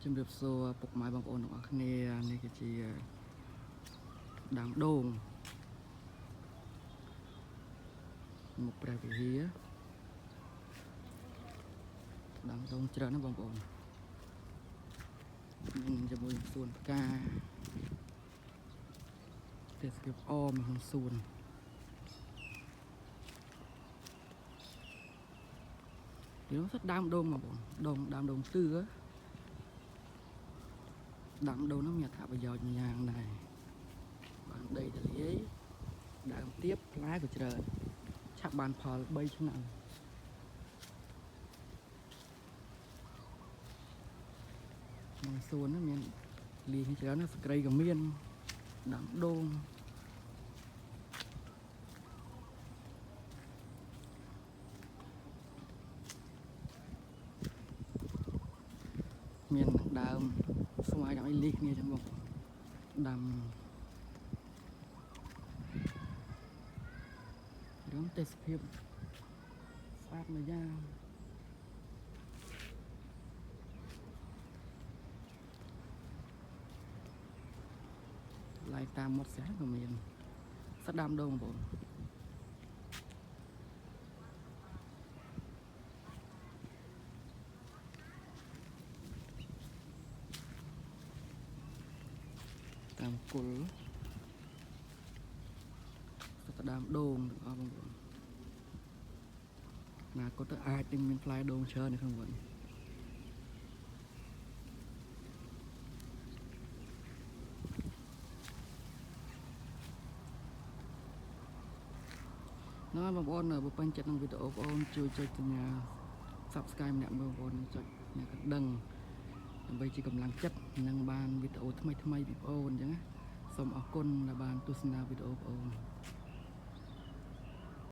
ជំរាបសួរពុកម៉ែបងប្អូនទាំងអស់គ្នានេះគឺជាដើមដូងមុខព្រះវិហារដើមដូងច្រើនណាស់បងប្អូនជាមួយសួនផ្កាទេសភាពអមក្នុងសួនវាសិតដើមដូងបងប្អូនដើមដូងទឿដើមដូងនោះមានអត្ថប្រយោជន៍យ៉ាងដែរបានដីទលាយដើមទៀបផ្លែក៏ច្រើនឆាប់បានផល3ឆ្នាំក្នុងសួននោះមានលីងច្រើនណាស់សក្រីក៏មានដើមដូងមានដើមស្វាយដើម្បីលីគ្នាចឹងបងដាំរឿងទេសភាពស្អាតម្យ៉ាងឡាយតាមមាត់ស្រះក៏មានស្ដាំដូងបងប្អូនតាមគុលស្ដាំដូងទាំងអស់បងប្អូនណាគាត់ទៅអាចនឹងមានផ្លែដូងច្រើននៅក្នុងវត្តណ៎បងប្អូនបើពេញចិត្តនឹងវីដេអូបងប្អូនជួយចុចសញ្ញា Subscribe ម្នាក់បងប្អូនចុចអ្នកកណ្ដឹងដើម្បីជាកម្លាំងចិត្តនឹងបានវីដេអូថ្មីៗពីបងប្អូនអញ្ចឹងណាសូមអរគុណដែលបានទស្សនាវីដេអូបងប្អូន